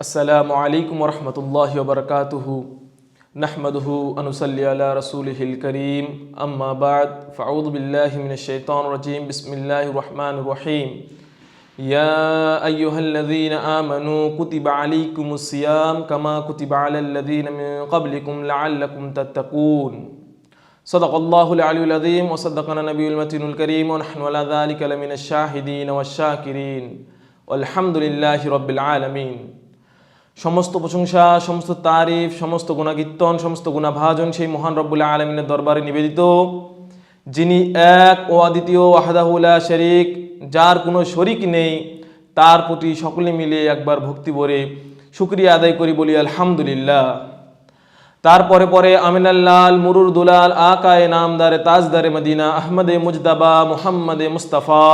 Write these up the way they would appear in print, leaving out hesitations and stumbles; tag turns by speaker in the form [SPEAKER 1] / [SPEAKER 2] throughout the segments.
[SPEAKER 1] अस्सलामु अलैकुम वरहमतुल्लाहि वबरकातुहु नहमदुहु अनुसल्ली अला रसूलिहिल करीम अम्मा बाद फ़अऊज़ु बिल्लाहि मिनश शैतानिर रजीम बिस्मिल्लाहिर रहमानिर रहीम या अय्युहल्लज़ीना आमनू कुतिबा अलैकुमुस सियाम कमा कुतिबा अलल्लज़ीना मिन क़ब्लिकुम लअल्लकुम तत्तक़ून सदक़ल्लाहुल अलियुल अज़ीम व सद्दक़ना नबियुल मतीनुल करीम व नहनु अला ज़ालिका लमिनश शाहिदीन वश-शाकिरीन वल्हम्दुलिल्लाहि रब्बिल आलमीन। समस्त प्रशंसा समस्त तारीफ समस्त गुणाकीर्तन समस्त गुणाभाजन সেই মহান রব্বুল আলামিনের দরবারে নিবেদিত, যিনি এক ও অদ্বিতীয় ওয়াহদাহু লা শরীক, যার কোনো শরীক নেই, তার প্রতি সকলে মিলে একবার ভক্তি ভরে শুকরিয়া আদায় করি, বলি আলহামদুলিল্লাহ। তারপরে পরে আমিনাল্লাল মুরুর দুলাল আকায়ে নামদারে তাজদারে মদিনা আহমদে মুজতাবা মুহাম্মদে মুস্তাফা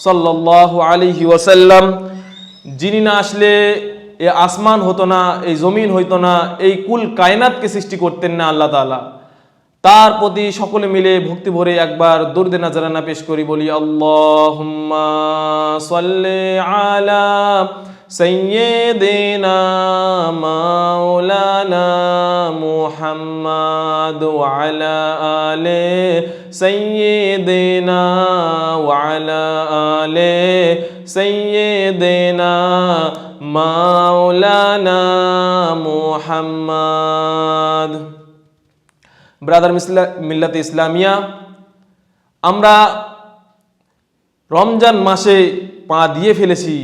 [SPEAKER 1] সাল্লাল্লাহু আলাইহি ওয়াসাল্লাম, যিনি না আসলে এ আসমান হতো না, এই জমিন হইতো না, এই কুল কায়নাতকে সৃষ্টি করতেন না আল্লাহ তাআলা, তার প্রতি সকলে মিলে ভক্তি ভরে একবার দরুদে নাজরানা পেশ করি, বলি আল্লাহুম্মা সাল্লি আলা সাইয়্যিদিনা মাওলানা মুহাম্মাদ ওয়া আলা আলি সাইয়্যিদিনা ওয়া আলা আলি সাইয়্যিদিনা মাওলানা মুহাম্মাদ। ব্রাদার মিল্লাতে ইসলামিয়া, আমরা রমজান মাসে পা দিয়ে ফেলেছি।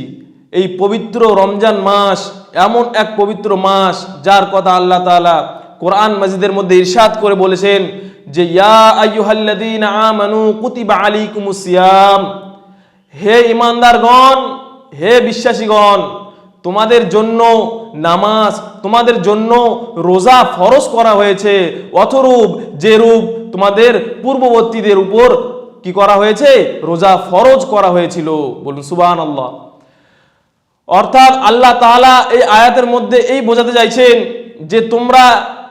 [SPEAKER 1] এই পবিত্র রমজান মাস এমন এক পবিত্র মাস, যার কথা আল্লাহ তাআলা কোরআন মাজিদের মধ্যে ইরশাদ করে বলেছেন যে ইয়া আইয়ুহাল্লাযীনা আমানু কুতিবা আলাইকুমুস সিয়াম, হে ঈমানদারগণ, হে বিশ্বাসীগণ, তোমাদের জন্য নামাজ, তোমাদের জন্য রোজা ফরজ করা হয়েছে, অথরূপ যে রূপ তোমাদের পূর্ববর্তীদের উপর কি করা হয়েছে, রোজা ফরজ করা হয়েছিল। বলুন সুবহানাল্লাহ। অর্থাৎ আল্লাহ তাআলা এই আয়াতের মধ্যে এই বোঝাতে চাইছেন যে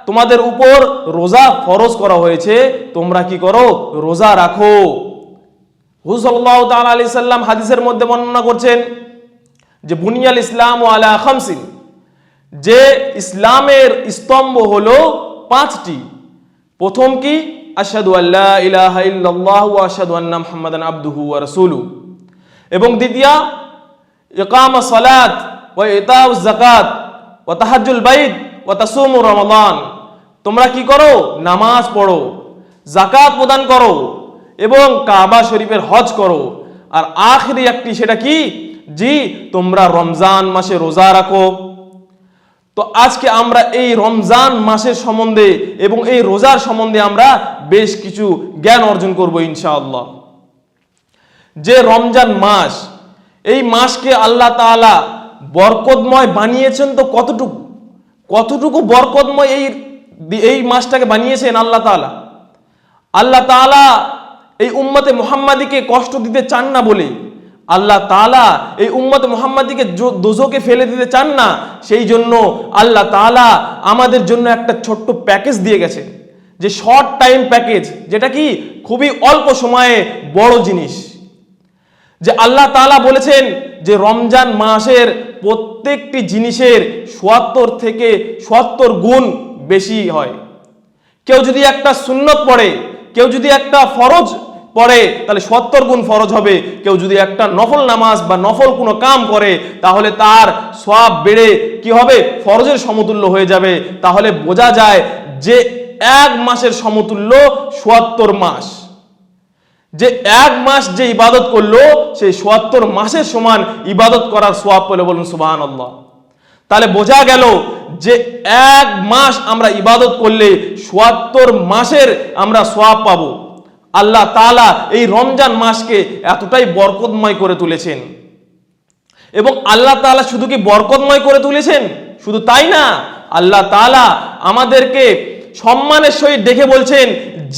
[SPEAKER 1] তোমাদের উপর রোজা ফরজ করা হয়েছে, তোমরা কি করো, রোজা রাখো। হুজুর সাল্লাল্লাহু তাআলা আলাইহি সাল্লাম হাদিসের মধ্যে বর্ণনা করছেন যে বুনিয়াল ইসলাম আলা খামসিন, যে ইসলামের স্তম্ভ হলো পাঁচটি। প্রথম কি, আশহাদু আল্লা ইলাহা ইল্লাল্লাহ ওয়া আশহাদু আন্না মুহাম্মাদান আবদুহু ওয়া রাসূলুহু, এবং দ্বিতীয় ইকামাস সালাত ওয়া ইতাউজ যাকাত ওয়া তাহাজ্জুল বাইত ওয়া তাসুমু রমাদান, তোমরা কি করো, নামাজ পড়ো, যাকাত প্রদান করো এবং কাবা শরীফের হজ করো। আর আখেরি একটি, সেটা কি, জি তোমরা রমজান মাসে রোজা রাখো। তো আজকে আমরা এই রমজান মাসের সম্বন্ধে এবং এই রোজার সম্বন্ধে আমরা বেশ কিছু জ্ঞান অর্জন করব ইনশাআল্লাহ। যে রমজান মাস, এই মাসকে আল্লাহ তাআলা বরকতময় বানিয়েছেন, তো কতটুকু বরকতময় এই মাসটাকে বানিয়েছেন আল্লাহ তাআলা। আল্লাহ তাআলা এই উম্মতে মুহাম্মাদিকে কষ্ট দিতে চান না বলে, আল্লাহ তাআলা এই উম্মতে মুহাম্মাদিকে দোজখে ফেলে দিতে চান না, সেই জন্য আল্লাহ তাআলা আমাদের জন্য একটা ছোট্ট প্যাকেজ দিয়ে গেছেন, যে শর্ট টাইম প্যাকেজ, যেটা কি খুবই অল্প সময়ে বড় জিনিস। যে আল্লাহ তাআলা বলেছেন যে রমজান মাসের প্রত্যেকটি জিনিসের ৭০ থেকে ৭০ গুণ বেশি হয়। কেউ যদি একটা সুন্নত পড়ে, কেউ যদি একটা ফরজ পড়ে, তাহলে ৭০ গুণ ফরজ হবে। কেউ যদি একটা নফল নামাজ বা নফল কোনো কাম করে, তাহলে তার সওয়াব বেড়ে কি হবে, ফরজের সমতুল্য হয়ে যাবে। তাহলে বোঝা যায় যে এক মাসের সমতুল্য ৭০ মাস। যে এক মাস যে ইবাদত করলো, সেই ৭০ মাসের সমান ইবাদত করার সওয়াব পেল। বলুন সুবহানাল্লাহ। তাহলে বোঝা গেল যে এক মাস আমরা ইবাদত করলে ৭০ মাসের আমরা সওয়াব পাবো। আল্লাহ তাআলা এই রমজান মাসকে এতটাই বরকতময় করে তুলেছেন। এবং আল্লাহ তাআলা শুধু কি বরকতময় করে তুলেছেন, শুধু তাই না, আল্লাহ তাআলা আমাদেরকে সম্মানের সহিত ডেকে বলছেন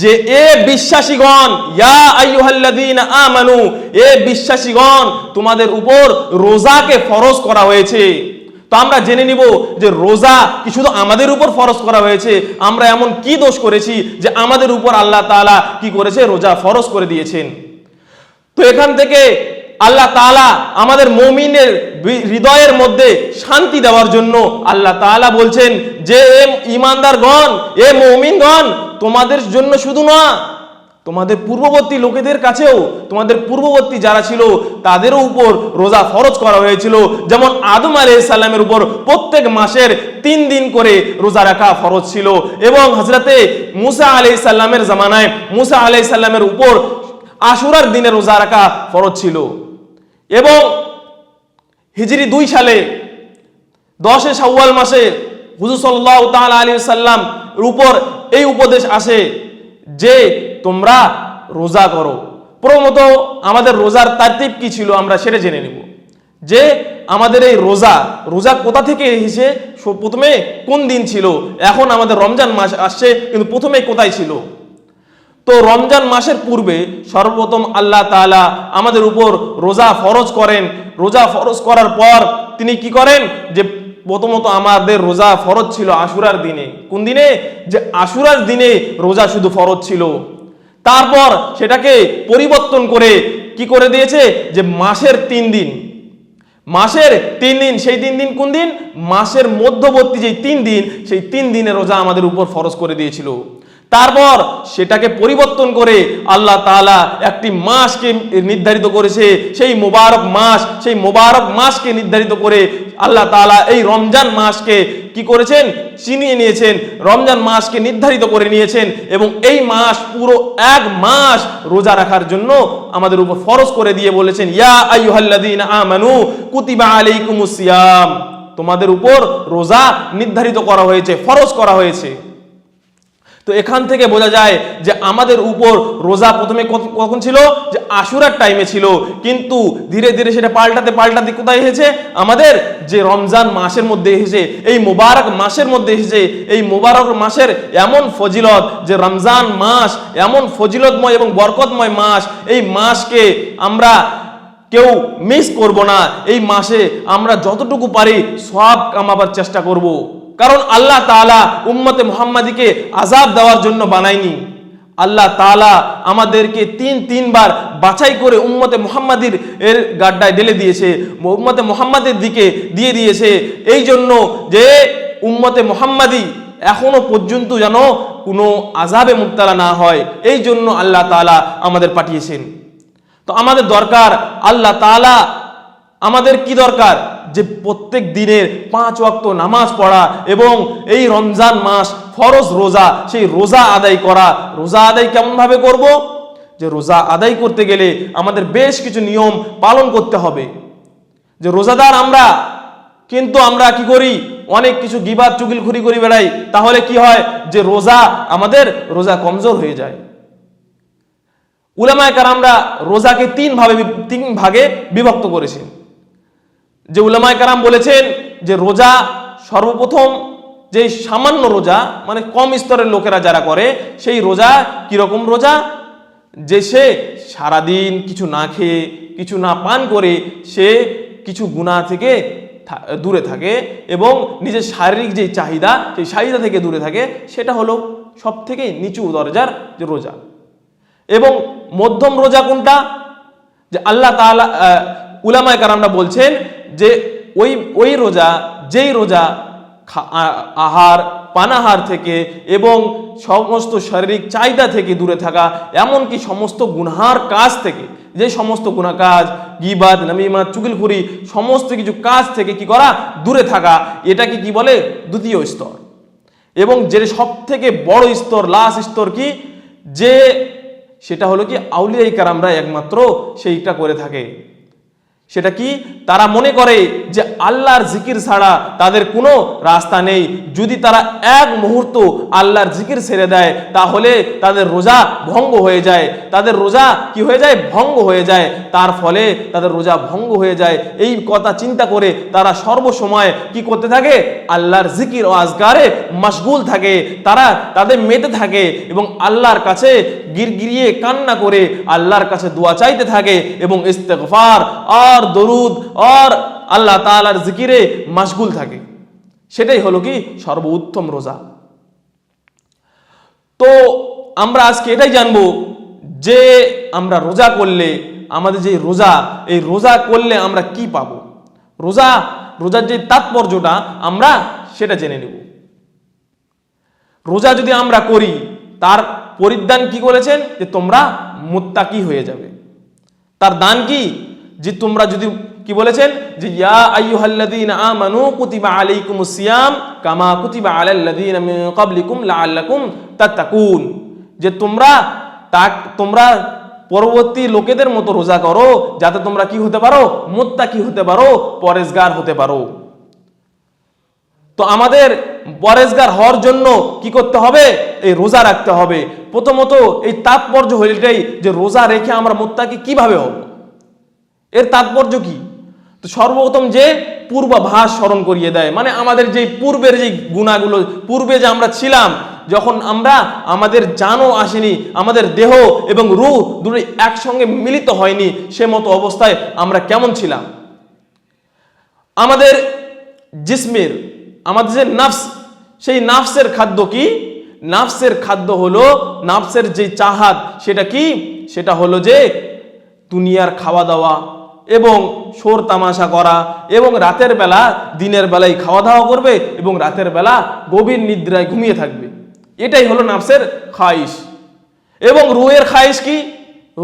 [SPEAKER 1] যে এ বিশ্বাসীগণ, ইয়া আইয়ুহাল্লাযীনা আমানু, এ বিশ্বাসীগণ, তোমাদের উপর রোজাকে ফরজ করা হয়েছে। তো আমরা জেনে নিব যে রোজা কি শুধু আমাদের উপর ফরজ করা হয়েছে, আমরা এমন কি দোষ করেছি যে আমাদের উপর আল্লাহ তাআলা কি করেছে, রোজা ফরজ করে দিয়েছেন। তো এখান থেকে আল্লাহ তাআলা আমাদের মুমিনের হৃদয়ের মধ্যে শান্তি দেওয়ার জন্য আল্লাহ তাআলা বলছেন যে ঈমানদারগণ, এ মুমিনগণ, তোমাদের জন্য শুধু না, তোমাদের পূর্ববর্তী লোকেদের কাছেও, তোমাদের পূর্ববর্তী যারা ছিল তাদেরও উপর রোজা ফরজ করা হয়েছিল। যেমন আদম আলাইহিস সালামের উপর প্রত্যেক মাসের 3 দিন করে রোজা রাখা ফরজ ছিল, এবং হযরতে মুসা আলাইহিস সালামের জামানায় মুসা আলাইহিস সালামের উপর আশুরার দিনে রোজা রাখা ফরজ ছিল। এবং হিজরি 2 সালে 10 শাওয়াল মাসে হুজুর সাল্লাল্লাহু তাআলা আলাইহি ওয়াসাল্লাম উপর এই উপদেশ আসে যে তোমরা রোজা করো। প্রথমত আমাদের রোজার তারতিব কি ছিল আমরা সেটা জেনে নেব, যে আমাদের এই রোজা কোথা থেকে এসেছে, প্রথমে কোন দিন ছিল। এখন আমাদের রমজান মাস আসছে, কিন্তু প্রথমে কোথায় ছিল? তো রমজান মাসের পূর্বে সর্বপ্রথম আল্লাহ তাআলা আমাদের উপর রোজা ফরজ করেন। রোজা ফরজ করার পর তিনি কি করেন, যে প্রথমত আমাদের রোজা ফরজ ছিল আশুরার দিনে। কোন দিনে? যে আশুরার দিনে রোজা শুধু ফরজ ছিল। তারপর সেটাকে পরিবর্তন করে কি করে দিয়েছে, যে মাসের 3 দিন, মাসের 3 দিন, সেই 3 দিন কোন দিন? মাসের মধ্যবর্তী যেই 3 দিন, সেই 3 দিনের রোজা আমাদের উপর ফরজ করে দিয়েছিল। তারপর সেটাকে পরিবর্তন করে আল্লাহ তাআলা একটি মাসকে নির্ধারিত করেছে, সেই মোবারক মাসকে নির্ধারিত করে আল্লাহ তাআলা এই রমজান মাসকে কি করেছেন, চিনিয়ে নিয়েছেন, রমজান মাসকে নির্ধারিত করে নিয়েছেন, এবং এই মাস পুরো 1 মাস রোজা রাখার জন্য আমাদের উপর ফরজ করে দিয়ে বলেছেন, ইয়া আইয়ুহাল্লাযীনা আমানু কুতিবা আলাইকুমুস সিয়াম, তোমাদের উপর রোজা নির্ধারিত করা হয়েছে, ফরজ করা হয়েছে। তো এখান থেকে বোঝা যায় যে আমাদের উপর রোজা প্রথমে কখন ছিল, যে আশুরার টাইমে ছিল, কিন্তু ধীরে ধীরে সেটা পাল্টাতে কোথায় এসেছে, আমাদের যে রমজান মাসের মধ্যে এসেছে, এই মোবারক মাসের মধ্যে এসেছে। এই মোবারক মাসের এমন ফজিলত, যে রমজান মাস এমন ফজিলতময় এবং বরকতময় মাস, এই মাসকে আমরা কেউ মিস করব না। এই মাসে আমরা যতটুকু পারি সওয়াব কামাবার চেষ্টা করব, কারণ আল্লাহ তাআলা উম্মতে মুহাম্মাদিকে আযাব দেওয়ার জন্য বানায়নি। আল্লাহ তাআলা আমাদেরকে 3 বার বাছাই করে উম্মতে মুহাম্মাদির এর গাড্ডায় ঢেলে দিয়েছে, উম্মতে মুহাম্মাদের দিকে দিয়ে দিয়েছে, এই জন্য যে উম্মতে মুহাম্মাদি এখনো পর্যন্ত যেন কোনো আযাবে মুবতালা না হয়, এই জন্য আল্লাহ তাআলা আমাদের পাঠিয়েছেন। তো আমাদের দরকার, আল্লাহ তাআলা আমাদের কি দরকার, যে প্রত্যেক দিনের 5 ওয়াক্ত নামাজ পড়া, এবং এই রমজান মাস ফরজ রোজা, সেই রোজা আদায় করা। রোজা আদায় কেমন ভাবে করব, যে রোজা আদায় করতে গেলে আমাদের বেশ কিছু নিয়ম পালন করতে হবে। যে রোজাদার আমরা, কিন্তু আমরা কি করি, অনেক কিছু গীবাত চুগলখুরি করে বেড়াই, তাহলে কি হয়, যে আমাদের রোজা কমজোর হয়ে যায়। উলামায়ে কেরামরা রোজাকে 3 ভাগে বিভক্ত করেছেন। যে উলামায়ে কেরাম বলেছেন যে রোজা সর্বপ্রথম যে সামান্য রোজা, মানে কম স্তরের লোকেরা যারা করে, সেই রোজা কিরকম রোজা, যে সে সারাদিন কিছু না খেয়ে কিছু না পান করে সে কিছু গুনাহ থেকে দূরে থাকে, এবং নিজের শারীরিক যে চাহিদা, সেই চাহিদা থেকে দূরে থাকে, সেটা হলো সব থেকে নিচু দরজার যে রোজা। এবং মধ্যম রোজা কোনটা, যে আল্লাহ তাআলা উলামায়ে কেরামরা বলছেন যে ওই রোজা, যেই রোজা আহার পানাহার থেকে এবং সমস্ত শারীরিক চাহিদা থেকে দূরে থাকা, এমনকি সমস্ত গুনাহার কাজ থেকে, যে সমস্ত গুনাহ কাজ, গীবাত, নামিমাত, চুগলখুরি, সমস্ত কিছু কাজ থেকে কি করা, দূরে থাকা, এটাকে কি বলে, দ্বিতীয় স্তর। এবং যে সব থেকে বড় স্তর, লাস্ট স্তর কি, যে সেটা হলো কি আউলিয়ায়ে কেরামরা একমাত্র সেইটা করে থাকে। সেটা কি, তারা মনে করে যে আল্লাহর জিকির ছাড়া তাদের কোনো রাস্তা নেই। যদি তারা 1 মুহূর্ত আল্লাহর জিকির ছেড়ে দেয়, তাহলে তাদের রোজা ভঙ্গ হয়ে যায়। তাদের রোজা কি হয়ে যায়, ভঙ্গ হয়ে যায়। তার ফলে তাদের রোজা ভঙ্গ হয়ে যায়। এই কথা চিন্তা করে তারা সর্বসময় কি করতে থাকে, আল্লাহর জিকির ও আজকারে মশগুল থাকে, তারা তাদের মেতে থাকে, এবং আল্লাহর কাছে গিরগিরিয়ে কান্না করে আল্লাহর কাছে দোয়া চাইতে থাকে, এবং ইস্তেগফার আর দরুদ আর আল্লাহ তাআলার জিকিরে মশগুল থাকে। সেটাই হলো কি সর্বোত্তম রোজা। তো আমরা আজকে এটাই জানবো যে আমরা রোজা করলে আমাদের যে রোজা, এই রোজা করলে আমরা কি পাবো, রোজার যে তাৎপর্যটা আমরা সেটা জেনে নেব। রোজা যদি আমরা করি, তার পরিদান কি বলেছেন, যে তোমরা মুত্তাকি হয়ে যাবে। তার দান কি, যে তোমরা যদি কি বলেছেন, যে ইয়া আইয়ুহাল্লাযীনা আমানু কুতিবা আলাইকুমুস সিয়াম কামা কুতিবা আলাল্লাযীনা মিন ক্বাবলিকুম লাআল্লাকুম তাত্তাকুন, যে তোমরা পরবর্তী লোকেদের মতো রোজা করো, যাতে তোমরা কি হতে পারো, মুত্তাকি হতে পারো, পরেজগার হতে পারো। তো আমাদের পরেজগার হওয়ার জন্য কি করতে হবে, এই রোজা রাখতে হবে। প্রথমত এই তাৎপর্য হল এটাই, যে রোজা রেখে আমরা মুত্তাকি কিভাবে হব, এর তাৎপর্য কি। তো সর্বপ্রথম যে পূর্বাভাস স্মরণ করিয়ে দেয়, মানে আমাদের যে পূর্বের যে গুণাগুলো, পূর্বে যে আমরা ছিলাম, যখন আমাদের জানও আসেনি, আমাদের দেহ এবং রূহ দুটোই একসঙ্গে মিলিত হয়নি, সে মতো অবস্থায় আমরা কেমন ছিলাম। আমাদের জিসমের, আমাদের যে নাফস, সেই নাফসের খাদ্য কি, নাফসের খাদ্য হলো, নাফসের যে চাহাত সেটা কি, সেটা হলো যে দুনিয়ার খাওয়া দাওয়া এবং শোর তামাশা করা, এবং রাতের বেলা দিনের বেলায় খাওয়া দাওয়া করবে এবং রাতের বেলা গভীর নিদ্রায় ঘুমিয়ে থাকবে। এটাই হলো নাফসের খাইশ। এবং রুহের খাইশ কি,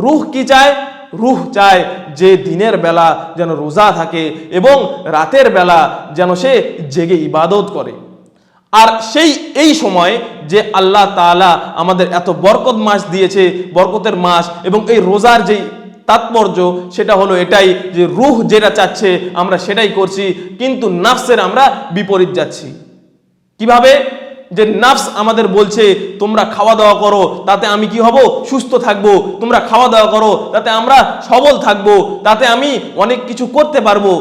[SPEAKER 1] রুহ কি চায়, রুহ চায় যে দিনের বেলা যেন রোজা থাকে এবং রাতের বেলা যেন সে জেগে ইবাদত করে। আর এই সময় যে আল্লাহ তাআলা আমাদের এত বরকত মাস দিয়েছে, বরকতের মাস, এবং এই রোজার যেই তাৎপর্য সেটা হলো এটাই, যে রুহ যেটা চাচ্ছে আমরা সেটাই করছি, কিন্তু নাফসের আমরা বিপরীত যাচ্ছি। কিভাবে, যে নাফস আমাদের বলছে তোমরা খাওয়া দাওয়া করো, তাতে আমি কি হব, সুস্থ থাকবো, তোমরা খাওয়া দাওয়া করো তাতে আমরা সবল থাকবো, তাতে আমি অনেক কিছু করতে পারবো।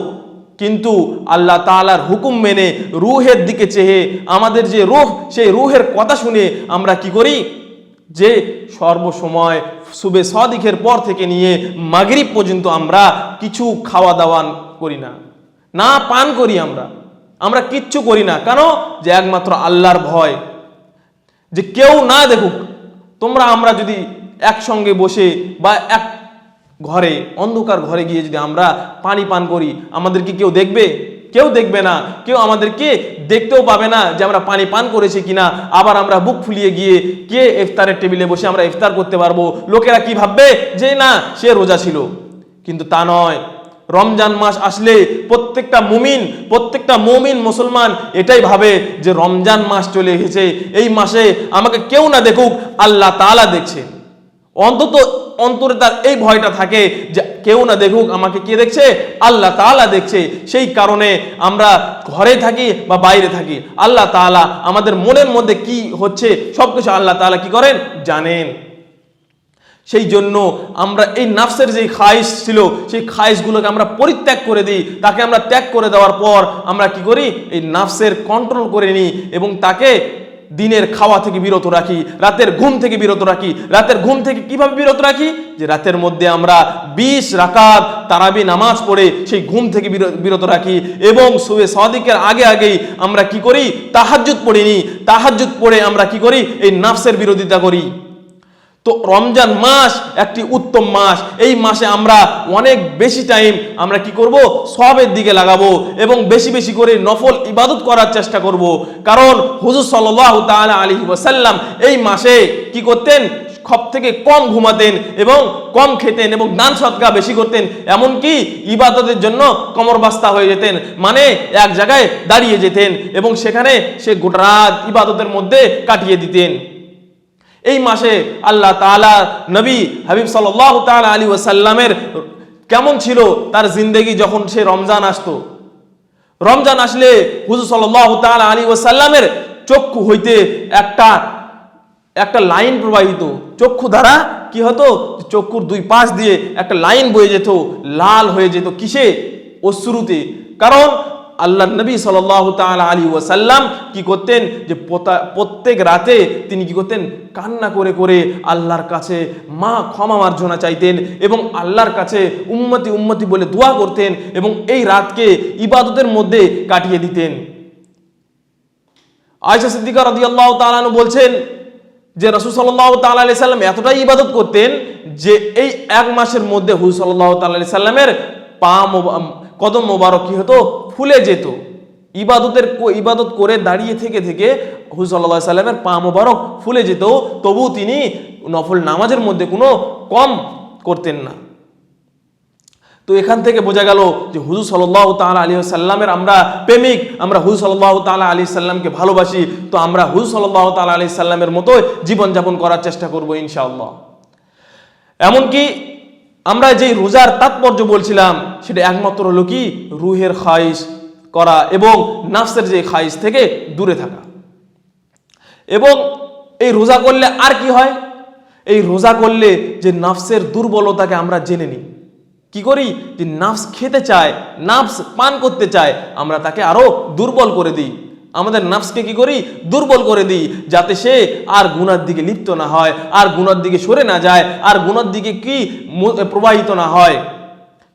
[SPEAKER 1] কিন্তু আল্লাহ তাআলার হুকুম মেনে রুহের দিকে চেয়ে আমাদের যে রুহ, সেই রুহের কথা শুনে আমরা কি করি, যে সর্বসময় সুবে সাদিকের পর থেকে নিয়ে মাগরিব পর্যন্ত আমরা কিছু খাওয়া দাওয়া করি না পান করি, আমরা কিচ্ছু করি না। কেন, যে একমাত্র আল্লাহর ভয়, যে কেউ না দেখুক। আমরা যদি একসঙ্গে বসে বা এক ঘরে, অন্ধকার ঘরে গিয়ে যদি আমরা পানি পান করি, আমাদেরকে কেউ দেখবে? কেউ দেখবে না। কেউ আমাদেরকে দেখতেও পাবে না যে আমরা পানি পান করেছি কিনা। আবার আমরা বুক ফুলিয়ে গিয়ে কে ইফতারের টেবিলে বসে আমরা ইফতার করতে পারবো। লোকেরা কি ভাববে, যে না সে রোজা ছিল। কিন্তু তা নয়। রমজান মাস আসলে প্রত্যেকটা মুমিন মুসলমান এটাই ভাবে যে রমজান মাস চলে এসেছে, এই মাসে আমাকে কেউ না দেখুক, আল্লাহ তাআলা দেখছেন। অন্তরে তার এই ভয়টা থাকে যে কেউ না দেখুক, আমাকে কে দেখছে, আল্লাহ তাআলা দেখছে। সেই কারণে আমরা ঘরে থাকি বা বাইরে থাকি, আল্লাহ তাআলা আমাদের মনের মধ্যে কি হচ্ছে সবকিছু আল্লাহ তাআলা কি করেন, জানেন। সেই জন্য আমরা এই নাফসের যে খায়েশ ছিল, সেই খায়েশগুলোকে আমরা পরিত্যাগ করে দিই। তাকে আমরা ত্যাগ করে দেওয়ার পর আমরা কি করি, এই নাফসের কন্ট্রোল করে নিই এবং তাকে দিনের খাওয়া থেকে বিরত রাখি, রাতের ঘুম থেকে বিরত রাখি। রাতের ঘুম থেকে কিভাবে বিরত রাখি, যে রাতের মধ্যে আমরা 20 রাকাত তারাবি নামাজ পড়ে সেই ঘুম থেকে বিরত রাখি। এবং সুবে সাদিকের আগেই আমরা কি করি, তাহাজ্জুদ পড়ে নিই। তাহাজ্জুদ পড়ে আমরা কি করি, এই নাফসের বিরোধিতা করি। তো রমজান মাস একটি উত্তম মাস। এই মাসে আমরা অনেক বেশি টাইম আমরা কি করব, সওয়াবের দিকে লাগাবো এবং বেশি বেশি করে নফল ইবাদত করার চেষ্টা করব। কারণ হুজুর সাল্লাল্লাহু তাআলা আলাইহি ওয়াসাল্লাম এই মাসে কি করতেন, সব থেকে কম ঘুমাতেন এবং কম খেতেন এবং দান সদকা বেশি করতেন। এমনকি ইবাদতের জন্য কমরবাস্তা হয়ে যেতেন, মানে এক জায়গায় দাঁড়িয়ে যেতেন এবং সেখানে সে গোটা রাত ইবাদতের মধ্যে কাটিয়ে দিতেন। এই মাসে আল্লাহ তাআলা নবী হাবিব সাল্লাল্লাহু তাআলা আলাইহি ওয়াসাল্লামের কেমন ছিল তার জিন্দেগি, যখন সে রমজান আসতো। রমজান আসলে হুজুর সাল্লাল্লাহু তাআলা আলাইহি ওয়াসাল্লামের চক্ষু হইতে একটা লাইন প্রবাহিত। চক্ষু দ্বারা কি হতো, চক্ষুর দুই পাশ দিয়ে একটা লাইন বয়ে যেত, লাল হয়ে যেত। কিসে, অশ্রুতে। কারণ আল্লাহ নবী সাল্লাল্লাহু তাআলা আলাইহি ওয়াসাল্লাম কি করতেন, যে প্রত্যেক রাতে তিনি কি করতেন, কান্না করে করে আল্লাহর কাছে ক্ষমা মার্জনা চাইতেন এবং আল্লাহর কাছে উম্মতি উম্মতি বলে দোয়া করতেন এবং এই রাতকে ইবাদতের মধ্যে কাটিয়ে দিতেন। আয়েশা সিদ্দিকা রাদিয়াল্লাহু তাআলা আনহা বলছেন যে রাসূল সাল্লাল্লাহু তাআলা আলাইহি সাল্লাম এতটাই ইবাদত করতেন যে এই এক মাসের মধ্যে হুজুর সাল্লাল্লাহু তাআলা আলাইহি সাল্লামের কদম মোবারক কি হতো, ফুলে যেত। ইবাদত করে দাঁড়িয়ে থেকে থেকে হুজুর সাল্লাল্লাহু আলাইহি সাল্লামের পা মোবারক ফুলে যেত, তবু তিনি নফল নামাজের মধ্যে কোনো কম করতেন না। তো এখান থেকে বোঝা গেল যে হুজুর সাল্লাল্লাহু তাআলা আলাইহি সাল্লামের আমরা প্রেমিক, আমরা হুজুর সাল্লাল্লাহু তাআলা আলাইহি সাল্লামকে ভালোবাসি। তো আমরা হুজুর সাল্লাল্লাহু তাআলা আলাইহি সাল্লামের মতো জীবনযাপন করার চেষ্টা করব ইনশাআল্লাহ। এমনকি আমরা যেই রোজার তাৎপর্য বলছিলাম সেটা একমাত্র হলো কি, রুহের খায়েশ করা এবং নাফসের যে খায়েশ থেকে দূরে থাকা। এবং এই রোজা করলে আর কি হয়, এই রোজা করলে যে নাফসের দুর্বলতাকে আমরা জেনে নিই। কি করি, যে নাফস খেতে চায়, নাফস পান করতে চায়, আমরা তাকে আরো দুর্বল করে দিই। আমাদের নাফসকে কি করি, দুর্বল করে দিই, যাতে সে আর গুনার দিকে লিপ্ত না হয়, আর গুনার দিকে সরে না যায়, আর গুনার দিকে কি প্রবাহিত না হয়।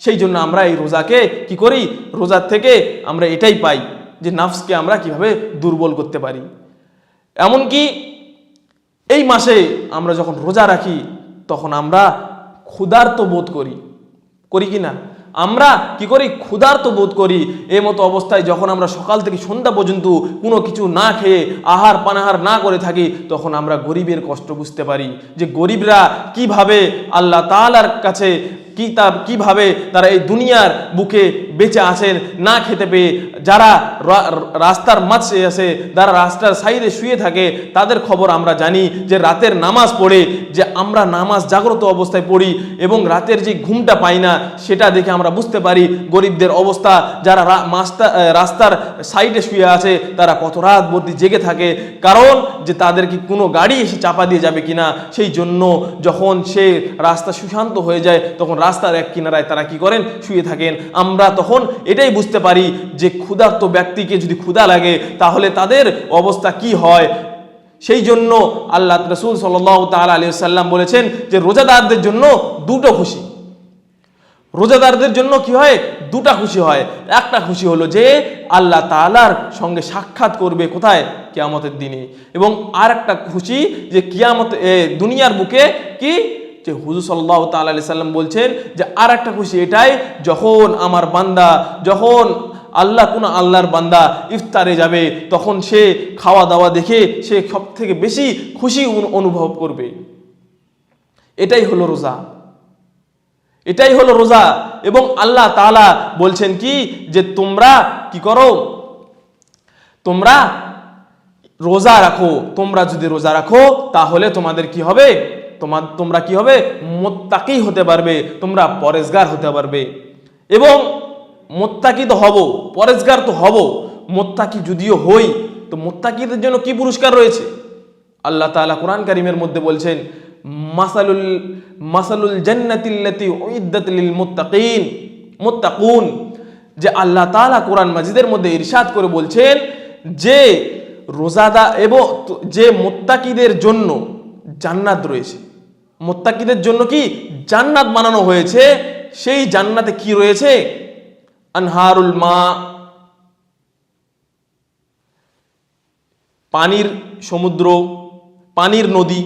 [SPEAKER 1] সেই জন্য আমরা এই রোজাকে কি করি, রোজার থেকে আমরা এটাই পাই যে নাফসকে আমরা কিভাবে দুর্বল করতে পারি। এমনকি এই মাসে আমরা যখন রোজা রাখি তখন আমরা ক্ষুধার্ত বোধ করি কি না? আমরা কি করি, ক্ষুধার্ত বোধ করি। এই মতো অবস্থায় যখন আমরা সকাল থেকে সন্ধ্যা পর্যন্ত কোনো কিছু না খেয়ে আহার পানাহার না করে থাকি, তখন আমরা গরিবের কষ্ট বুঝতে পারি যে গরিবরা কিভাবে আল্লাহ তাআলার কাছে কিভাবে তারা এই দুনিয়ার বুকে বেঁচে আছেন না খেতে পেয়ে। যারা রাস্তার মাঝে আছে, যারা রাস্তার সাইডে শুয়ে থাকে, তাদের খবর আমরা জানি যে রাতের নামাজ পড়ে, যে আমরা নামাজ জাগ্রত অবস্থায় পড়ি এবং রাতের যে ঘুমটা পাই না সেটা দেখে আমরা বুঝতে পারি গরিবদের অবস্থা। যারা রাস্তার সাইডে শুয়ে আছে তারা কত রাত ভর্তি জেগে থাকে, কারণ যে তাদের কি কোনো গাড়ি এসে চাপা দিয়ে যাবে কিনা। সেই জন্য যখন সে রাস্তা সুশান্ত হয়ে যায় তখন রাস্তার এক কিনারায় তারা কি করেন, শুয়ে থাকেন। আমরা তখন এটাই বুঝতে পারি যে ক্ষুধার্ত ব্যক্তিকে যদি ক্ষুধা লাগে তাহলে তাদের অবস্থা কি হয়। সেই জন্য আল্লাহ রাসূল সাল্লাল্লাহু তাআলা আলাইহি সাল্লাম বলেছেন যে রোজাদারদের জন্য দুটো খুশি। রোজাদারদের জন্য কি হয়, দুটা খুশি হয়। একটা খুশি হলো যে আল্লাহ তাআলার সঙ্গে সাক্ষাৎ করবে, কোথায়, কিয়ামতের দিনে। এবং আর একটা খুশি যে কিয়ামত দুনিয়ার বুকে কি, যে হুজুর সাল্লাল্লাহু তাআলা আলাইহি সাল্লাম বলছেন যে আর একটা খুশি এটাই, যখন আমার বান্দা, যখন আল্লাহর বান্দা ইফতারে যাবে তখন সে খাওয়া দাওয়া দেখে সে সব থেকে বেশি খুশি অনুভব করবে। এটাই হলো রোজা, এটাই হলো রোজা। এবং আল্লাহ তাআলা বলছেন কি, যে তোমরা কি করো, তোমরা রোজা রাখো। তোমরা যদি রোজা রাখো তাহলে তোমাদের কি হবে, তোমরা কি হবে, মুত্তাকি হতে পারবে, তোমরা পরেজগার হতে পারবে। এবং মুত্তাকি তো হব, পরেজগার তো হব। মুত্তাকি যদিও হই, তো মুত্তাকিদের জন্য কি পুরস্কার রয়েছে? আল্লাহ তাআলা কোরআন কারীমের মধ্যে বলছেন, মাসালুল জান্নাতিল্লাতী উইদ্দাত লিল মুত্তাকুন, যে আল্লাহ তাআলা কোরআন মাজিদের মধ্যে ইরশাদ করে বলছেন যে রোজাদার এবং যে মুত্তাকিদের জন্য জান্নাত রয়েছে। মুত্তাকিদের জন্য কি জান্নাত বানানো হয়েছে। সেই জান্নাতে কি রয়েছে, আনহারুল মা, পানির সমুদ্র, পানির নদী,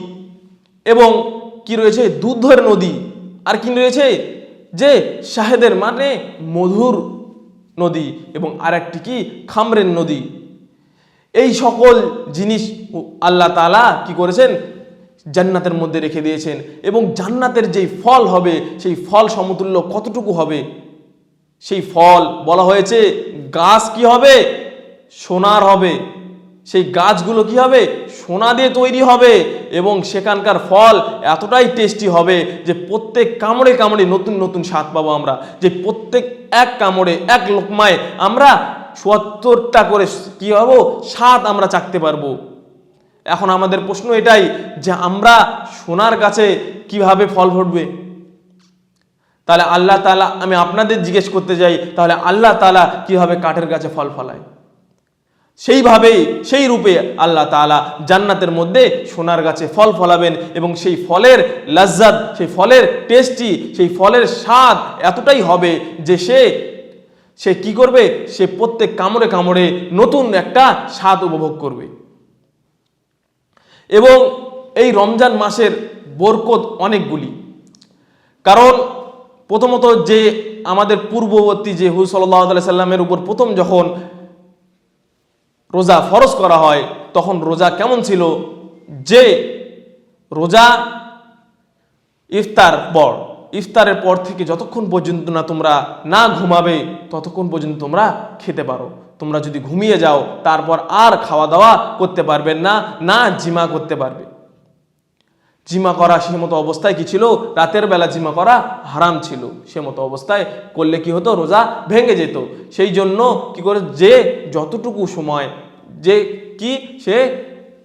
[SPEAKER 1] এবং কি রয়েছে, দুধের নদী। আর কি রয়েছে, যে শাহেদের মানে মধুর নদী, এবং আরেকটি কি, খামরের নদী। এই সকল জিনিস আল্লাহ তাআলা কি করেছেন, জান্নাতের মধ্যে রেখে দিয়েছেন। এবং জান্নাতের যেই ফল হবে সেই ফল সমতুল্য কতটুকু হবে, সেই ফল বলা হয়েছে গাছ কি হবে, সোনার হবে। সেই গাছগুলো কি হবে, সোনা দিয়ে তৈরি হবে। এবং সেখানকার ফল এতটাই টেস্টি হবে যে প্রত্যেক কামড়ে কামড়ে নতুন নতুন স্বাদ পাবো আমরা। যে প্রত্যেক এক কামড়ে, এক লোকমায় আমরা ৭০টা করে কি হবো, স্বাদ আমরা চাখতে পারবো। এখন আমাদের প্রশ্ন এটাই যে আমরা সোনার গাছে কিভাবে ফল ফুটবে? তাহলে আল্লাহ তাআলা, আমি আপনাদের জিজ্ঞেস করতে যাই, তাহলে আল্লাহ তাআলা কিভাবে কাঠের গাছে ফল ফলায়? সেইভাবেই, সেই রূপে আল্লাহ তাআলা জান্নাতের মধ্যে সোনার গাছে ফল ফলাবেন। এবং সেই ফলের লাজ্জাত, সেই ফলের টেস্টি, সেই ফলের স্বাদ এতটাই হবে যে সে কি করবে, সে প্রত্যেক কামড়ে কামড়ে নতুন একটা স্বাদ উপভোগ করবে। এবং এই রমজান মাসের বরকত অনেকগুলি। কারণ প্রথমত যে আমাদের পূর্ববর্তী যে হুজুর সাল্লাল্লাহু আলাইহি সাল্লামের উপর প্রথম যখন রোজা ফরজ করা হয় তখন রোজা কেমন ছিল, যে রোজা ইফতারের পর থেকে যতক্ষণ পর্যন্ত না তোমরা না ঘুমাবে ততক্ষণ পর্যন্ত তোমরা খেতে পারো। তোমরা যদি ঘুমিয়ে যাও তারপর আর খাওয়া দাওয়া করতে পারবেন না, না জিমা করতে পারবে। জিমা করা সে মতো অবস্থায় কি ছিল, রাতের বেলা জিমা করা হারাম ছিল। সে মতো অবস্থায় করলে কি হতো, রোজা ভেঙে যেত। সেই জন্য কি করে, যে যতটুকু সময় যে কি সে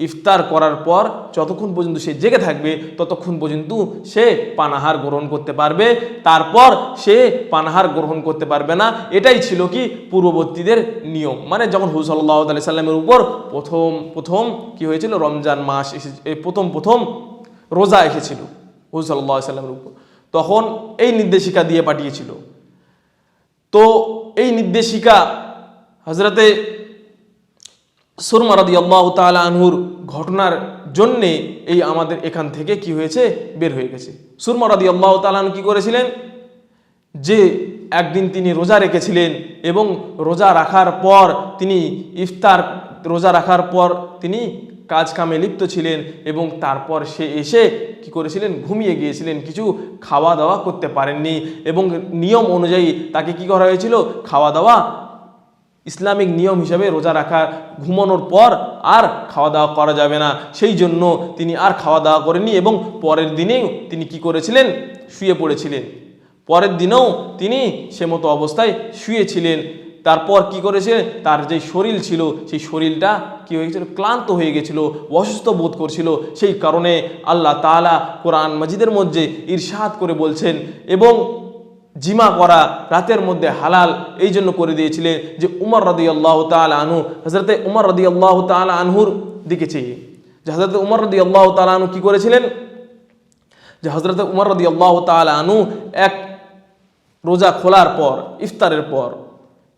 [SPEAKER 1] ইফতার করার পর যতক্ষণ পর্যন্ত সে জেগে থাকবে ততক্ষণ পর্যন্ত সে পানাহার গ্রহণ করতে পারবে, তারপর সে পানাহার গ্রহণ করতে পারবে না। এটাই ছিল কি পূর্ববর্তীদের নিয়ম। মানে যখন হুজুর সাল্লাল্লাহু আলাইহি সাল্লামের উপর প্রথম কি হয়েছিল, রমজান মাস প্রথম রোজা এসেছিল হুজুর সাল্লাল্লাহু আলাইহি সাল্লামের উপর, তখন এই নির্দেশিকা দিয়ে পাঠিয়েছিল। তো এই নির্দেশিকা হযরতে সুরমা রাদিয়াল্লাহু তাআলা আনহুর ঘটনার জন্যে এই আমাদের এখান থেকে কি হয়েছে, বের হয়ে গেছে। সুরমা রাদিয়াল্লাহু তাআলা আনহু কি করেছিলেন, যে একদিন তিনি রোজা রেখেছিলেন এবং রোজা রাখার পর তিনি কাজ কামে লিপ্ত ছিলেন এবং তারপর সে এসে কি করেছিলেন, ঘুমিয়ে গিয়েছিলেন, কিছু খাওয়া দাওয়া করতে পারেননি। এবং নিয়ম অনুযায়ী তাকে কি করা হয়েছিল, খাওয়া দাওয়া, ইসলামিক নিয়ম হিসাবে রোজা রাখা, ঘুমানোর পর আর খাওয়া দাওয়া করা যাবে না। সেই জন্য তিনি আর খাওয়া দাওয়া করেননি এবং পরের দিনেও তিনি কি করেছিলেন, শুয়ে পড়েছিলেন। পরের দিনেও তিনি সে মতো অবস্থায় শুয়েছিলেন। তারপর কি করেছে, তার যে শরীর ছিল সেই শরীরটা কি হয়েছিল, ক্লান্ত হয়ে গেছিল, অসুস্থ বোধ করছিল। সেই কারণে আল্লাহ তাআলা কোরআন মাজিদের মধ্যে ইরশাদ করে বলছেন, এবং জিমা করা রাতের মধ্যে হালাল এই জন্য করে দিয়েছিলেন যে উমর রাদিয়াল্লাহু তাআলা আনহু, হযরতে উমর রাদিয়াল্লাহু তাআলা আনহুর দিকে চেয়ে, যে হযরতে উমর রাদিয়াল্লাহু তাআলা আনহু কি করেছিলেন, যে হযরতে উমর রাদিয়াল্লাহু তাআলা আনহু এক রোজা খোলার পর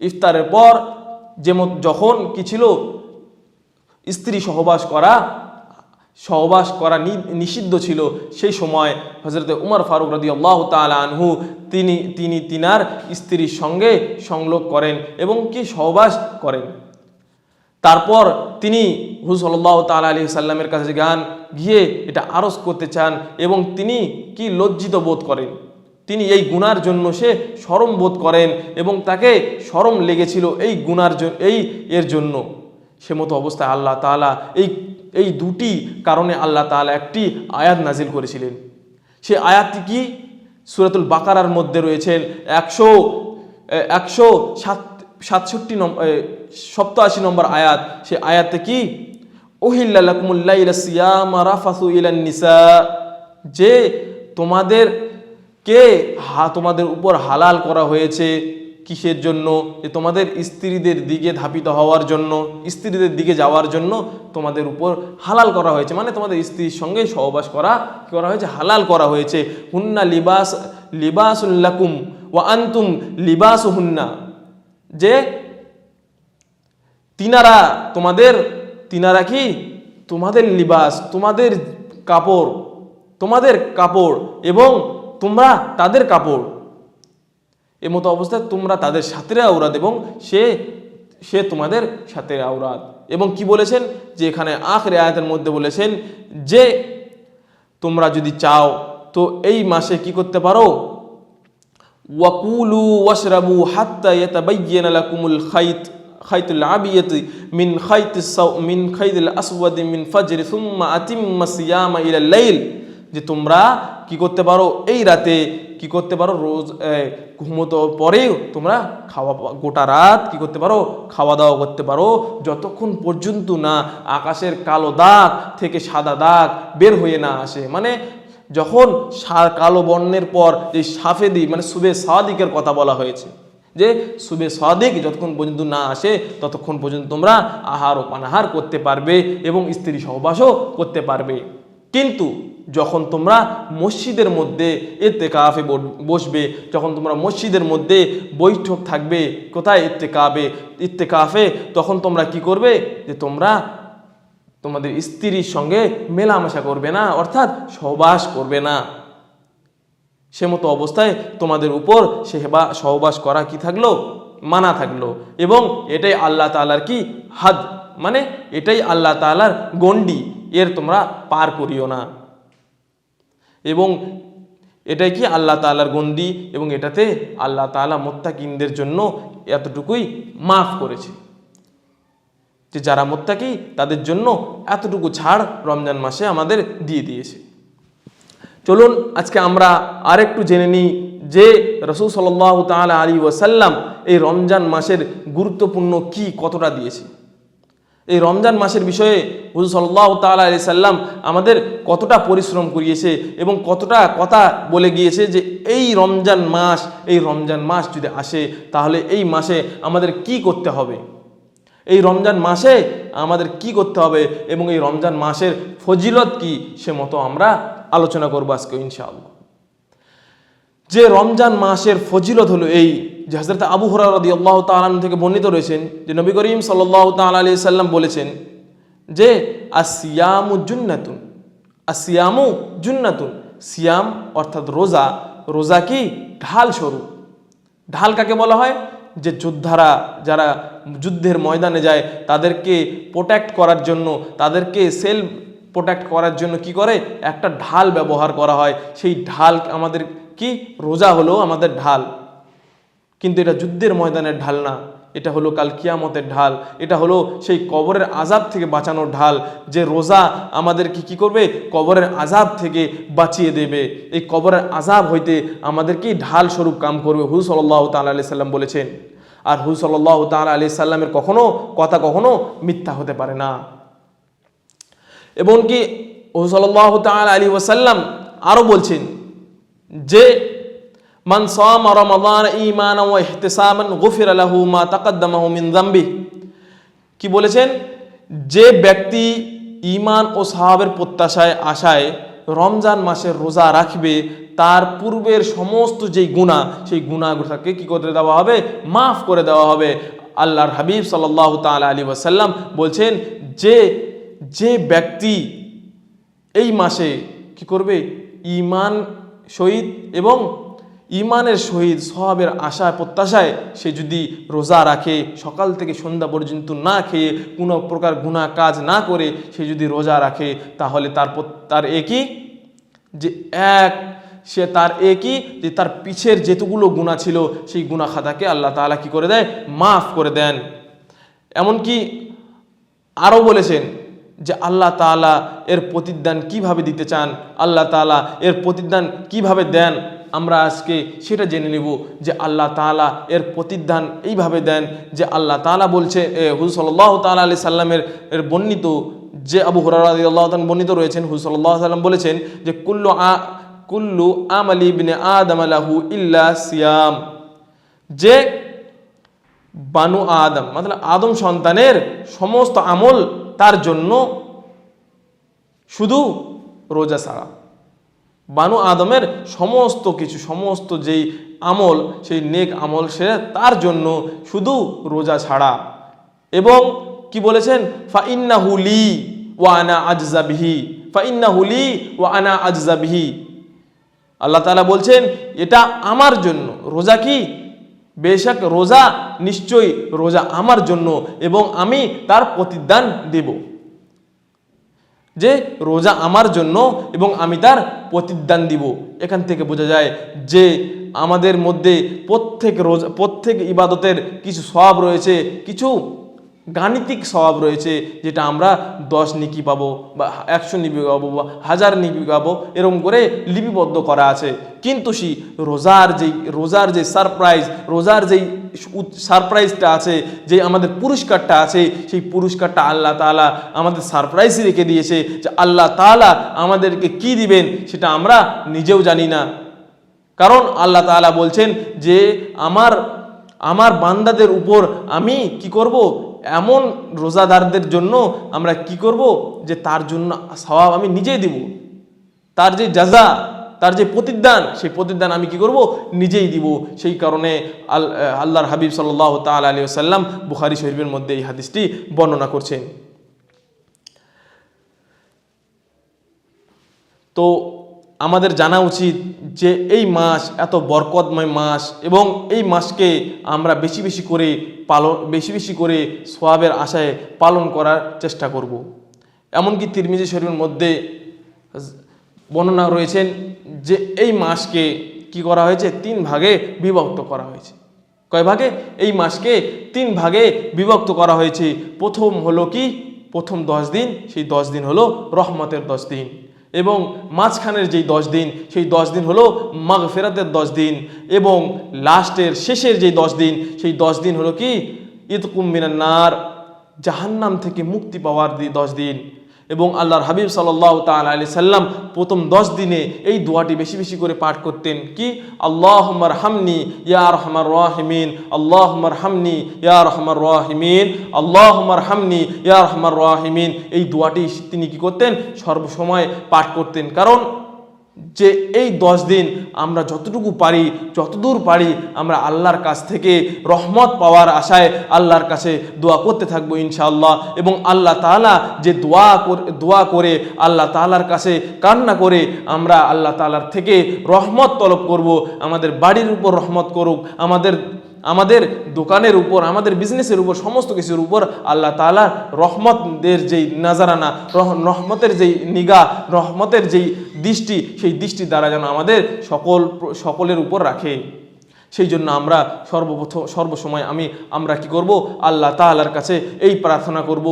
[SPEAKER 1] ইফতারের পর যেমন যখন কি ছিল, স্ত্রী সহবাস করা নিষিদ্ধ ছিল, সেই সময় হযরতে উমর ফারুক রাদিয়াল্লাহু তাআলা আনহু তিনি তিনার স্ত্রীর সঙ্গে সংযোগ করেন এবং কি সহবাস করেন। তারপর তিনি হুজুর সাল্লাল্লাহু তাআলা আলাইহি সাল্লামের কাছে গিয়ে এটা আরজ করতে চান এবং তিনি কি লজ্জিত বোধ করেন। তিনি এই গুনার জন্য সে শরম বোধ করেন এবং তাকে শরম লেগেছিল এর জন্য। সে মতো অবস্থায় আল্লাহ তাআলা এই দুটি কারণে আল্লাহ তাআলা একটি আয়াত নাজিল করেছিলেন। সে আয়াতটি কি, সূরাতুল বাকারার মধ্যে রয়েছেন 187 নম্বর আয়াত। সে আয়াতে কি, উহিল্লা লাকুমুল লাইলা সিয়ামা রাফাসু ইলান নিসা, যে তোমাদের উপর হালাল করা হয়েছে কিসের জন্য, যে তোমাদের স্ত্রীদের দিকে ধাপিত হওয়ার জন্য, স্ত্রীদের দিকে যাওয়ার জন্য তোমাদের উপর হালাল করা হয়েছে। মানে তোমাদের স্ত্রীর সঙ্গে সহবাস করা হয়েছে, হালাল করা হয়েছে। হুন্না লিবাসুল লাকুম ওয়া আনতুম লিবাসুহুন্না, যে তিনারা কি তোমাদের লিবাস, তোমাদের কাপড় এবং তোমরা তাদের কাপড়। এমতো অবস্থায় তোমরা তাদের সাথে আওরাত এবং সে তোমাদের সাথে আওরাত। এবং কি বলেছেন, যে এখানে আখির আয়াতের মধ্যে বলেছেন যে তোমরা যদি চাও তো এই মাসে কি করতে পারো, ওয়াকুলু ওয়াশরাবু হাত্তা ইয়াতাবায়্যানা লাকুমুল খাইতুল আবিয়াত মিন খাইতিল আসওয়াদি মিন ফাজরি সুম্মা আতিম্মা সিয়ামা ইলাল লাইল, যে তোমরা কি করতে পারো, এই রাতে কি করতে পারো, রোজ ঘুমোতে পরেও তোমরা গোটা রাত কি করতে পারো, খাওয়া দাওয়া করতে পারো, যতক্ষণ পর্যন্ত না আকাশের কালো দাগ থেকে সাদা দাগ বের হয়ে না আসে। মানে যখন কালো বর্ণের পর যে সাফেদি মানে সুবে সাদিকের কথা বলা হয়েছে, যে সুবে সাদিক যতক্ষণ পর্যন্ত না আসে ততক্ষণ পর্যন্ত তোমরা আহার ও পানাহার করতে পারবে এবং স্ত্রী সহবাসও করতে পারবে। কিন্তু যখন তোমরা মসজিদের মধ্যে ইত্তেকাফে বসবে, যখন তোমরা মসজিদের মধ্যে বৈঠক থাকবে, কোথায় ইত্তেকাফে, তখন তোমরা কি করবে, যে তোমরা তোমাদের স্ত্রীর সঙ্গে মেলামেশা করবে না, অর্থাৎ সহবাস করবে না। সে মতো অবস্থায় তোমাদের উপর সহবাস করা কি থাকলো? মানা থাকলো। এবং এটাই আল্লাহ তাআলার কি হাদ, মানে এটাই আল্লাহ তাআলার গণ্ডি, এর তোমরা পার করিও না। এবং এটাই কি আল্লাহ তাআলার গণ্ডি, এবং এটাতে আল্লাহ তাআলা মুত্তাকিনদের জন্য এতটুকুই মাফ করেছে, যে যারা মুত্তাকি তাদের জন্য এতটুকু ছাড় রমজান মাসে আমাদের দিয়ে দিয়েছে। চলুন আজকে আমরা আরেকটু জেনে নিই যে রাসূল সাল্লাল্লাহু তাআলা আলাইহি ওয়াসাল্লাম এই রমজান মাসের গুরুত্বপূর্ণ কি কতটা দিয়েছে। এই রমজান মাসের বিষয়ে হুজুর সাল্লাল্লাহু তাআলা আলাইহি সাল্লাম আমাদের কতটা পরিশ্রম করিয়েছে এবং কতটা কথা বলে গিয়েছে যে এই রমজান মাস যদি আসে তাহলে এই মাসে আমাদের কি করতে হবে, এই রমজান মাসে আমাদের কি করতে হবে এবং এই রমজান মাসের ফজিলত কি, সে মতো আমরা আলোচনা করবো আজকে ইনশাআল্লাহ। যে রমজান মাসের ফজিলত হলো এই যে হযরত আবু হুরায়রা রাদিয়াল্লাহু তাআলা আনহু থেকে বর্ণিত রয়েছেন যে নবী করিম সাল্লাল্লাহু তাআলা আলাইহি সাল্লাম বলেছেন যে আসিয়ামু জুন্নাতুন, আসিয়ামু জুন্নাতুন, সিয়াম অর্থাৎ রোজা, রোজা কি ঢাল স্বরূপ। ঢাল কাকে বলা হয়? যে যোদ্ধারা যারা যুদ্ধের ময়দানে যায় তাদেরকে প্রোটেক্ট করার জন্য, তাদেরকে সেলফ প্রোটেক্ট করার জন্য কি করে? একটা ঢাল ব্যবহার করা হয়। সেই ঢাল আমাদের কি? রোজা হলো আমাদের ঢাল, কিন্তু এটা যুদ্ধের ময়দানের ঢাল না, এটা হলো কাল কিয়ামতের ঢাল, এটা হলো সেই কবরের আযাব থেকে বাঁচানোর ঢাল। যে রোজা আমাদেরকে কি করবে? কবরের আযাব থেকে বাঁচিয়ে দেবে। এই কবরের আযাব হইতে আমাদেরকে ঢাল স্বরূপ কাম করবে, হুজুর সাল্লাল্লাহু তাআলা আলাইহি সাল্লাম বলেছেন। আর হুজুর সাল্লাল্লাহু তাআলা আলাইহি সাল্লামের কথা কখনো মিথ্যা হতে পারে না। এবং কি হুজুর সাল্লাল্লাহু তাআলা আলাইহি ওয়াসাল্লাম আরো বলছেন যে মান সামা রমাদান ঈমানান ওয়া ইহতিসাবান গুফিরা লাহু মা তাকদ্দামাহু মিন যামবিহি। কি বলেছেন? যে ব্যক্তি ঈমান ও সাওয়াবের প্রত্যাশায় আশায় রমজান মাসের রোজা রাখবে, তার পূর্বের সমস্ত যেই গুনাহ, সেই গুনাহগুলোকে কি করে দেওয়া হবে? মাফ করে দেওয়া হবে। আল্লাহর হাবিব সাল্লাল্লাহু তাআলা আলাইহি ওয়াসাল্লাম বলছেন যে ব্যক্তি এই মাসে কি করবে? ঈমান শহীদ এবং ঈমানের সহিত সওয়াবের আশা প্রত্যাশায় সে যদি রোজা রাখে, সকাল থেকে সন্ধ্যা পর্যন্ত না খেয়ে কোনো প্রকার গুনাহ কাজ না করে সে যদি রোজা রাখে, তাহলে তার একই যে তার পিছের যেতগুলো গুনাহ ছিল সেই গুনাহ খাতাকে আল্লাহ তাআলা কি করে দেয়? মাফ করে দেন। এমনকি আরও বলেছেন যে আল্লাহ তাআলা এর প্রতিদান কিভাবে দিতে চান, আল্লাহ তাআলা এর প্রতিদান কিভাবে দেন, আমরা আজকে সেটা জেনে নেব। যে আল্লাহ তাআলা এর প্রতিদান এইভাবে দেন যে আল্লাহ তাআলা বলছে, হুজুর সাল্লাল্লাহু তাআলা আলাইহি সাল্লামের বর্ণিত, যে আবু হুরায়রা রাদিয়াল্লাহু তাআলা বর্ণিত রয়েছেন, হুজুর সাল্লাল্লাহু আলাইহি সাল্লাম বলেছেন যে কুল্লু আমালি ইবনে আদম লাহু ইল্লা সিয়াম। যে বানু আদম মানে আদম সন্তানের সমস্ত আমল তার জন্য, শুধু রোজা ছাড়া। বানু আদমের সমস্ত কিছু, সমস্ত যেই আমল, সেই নেক আমল সে তার জন্য, শুধু রোজা ছাড়া। এবং কি বলেছেন? ফাইন্নাহু লি ওয়া আনা আজজা বিহি, ফাইন্নাহু লি ওয়া আনা আজজা বিহি। আল্লাহ তাআলা বলছেন এটা আমার জন্য। রোজা কি? বেশক রোজা, নিশ্চয়ই রোজা আমার জন্য এবং আমি তার প্রতিদান দেব। যে রোজা আমার জন্য এবং আমি তার প্রতিদান দিব। এখান থেকে বোঝা যায় যে আমাদের মধ্যে প্রত্যেক ইবাদতের কিছু সওয়াব রয়েছে, কিছু গাণিতিক সওয়াব রয়েছে, যেটা আমরা 10 নেকি পাবো বা 100 নেকি পাবো বা 1000 নেকি পাবো, এরকম করে লিপিবদ্ধ করা আছে। কিন্তু সেই রোজার যে সারপ্রাইজটা আছে, যে আমাদের পুরস্কারটা আছে, সেই পুরস্কারটা আল্লাহ তাআলা আমাদের সারপ্রাইজই রেখে দিয়েছে। যে আল্লাহ তাআলা আমাদেরকে কি দিবেন সেটা আমরা নিজেও জানি না। কারণ আল্লাহ তাআলা বলছেন যে আমার বান্দাদের উপর আমি কি করব? এমন রোজাদারদের জন্য আমরা কি করব? যে তার জন্য সওয়াব আমি নিজেই দিব। তার যে জাযা, তার যে প্রতিদান, সেই প্রতিদান আমি কি করব? নিজেই দিব। সেই কারণে আল্লাহর হাবিব সাল্লাল্লাহু তাআলা আলাইহি ওয়াসাল্লাম বুখারী শরীফের মধ্যে এই হাদিসটি বর্ণনা করছেন। তো আমাদের জানা উচিত যে এই মাস এত বরকতময় মাস এবং এই মাসকে আমরা বেশি বেশি করে সওয়াবের আশায় পালন করার চেষ্টা করব। এমনকি তিরমিজি শরীফের মধ্যে বর্ণনা রয়েছেন যে এই মাসকে কি করা হয়েছে, 3 ভাগে বিভক্ত করা হয়েছে। কয় ভাগে? এই মাসকে 3 ভাগে বিভক্ত করা হয়েছে। প্রথম হলো কি, প্রথম 10 দিন, সেই 10 দিন হলো রহমতের 10 দিন, এবং মাঝখানের যেই 10 দিন, সেই 10 দিন হলো মাগফিরাতের 10 দিন, এবং লাস্টের শেষের যেই 10 দিন, সেই 10 দিন হলো কি ইতকুম মিনান নার, জাহান্নাম থেকে মুক্তি পাওয়ার 10 দিন। এবং আল্লাহর হাবিব সাল্লাল্লাহু তাআলা আলাইহি সাল্লাম প্রথম 10 দিনে এই দোয়াটি বেশি বেশি করে পাঠ করতেন কি, আল্লাহুম্মা রহমনি ইয়া আরহামার রাহিমিন, আল্লাহুম্মা রহমনি ইয়া আরহামার রাহিমিন, আল্লাহুম্মা রহমনি ইয়া আরহামার রাহিমিন। এই দোয়াটি তিনি কি করতেন, সর্বসময় পাঠ করতেন। কারণ যে এই 10 দিন আমরা যতদূর পারি আমরা আল্লাহর কাছ থেকে রহমত পাওয়ার আশায় আল্লাহর কাছে দোয়া করতে থাকবো ইনশাআল্লাহ। এবং আল্লাহ তাআলা যে দোয়া করে আল্লাহ তাআলার কাছে কান্না করে আমরা আল্লাহ তাআলার থেকে রহমত তলব করব। আমাদের বাড়ির উপর রহমত করুক, আমাদের দোকানের উপর, আমাদের বিজনেসের উপর, সমস্ত কিছুর উপর আল্লাহ তাআলা রহমতের যেই নাজারানা, রহমতের যেই নিগাহ, রহমতের যেই দৃষ্টি, সেই দৃষ্টি দ্বারা যেন আমাদের সকলের উপর রাখে। সেই জন্য আমরা সর্বসময় আমরা কি করব, আল্লাহ তাআলার কাছে এই প্রার্থনা করব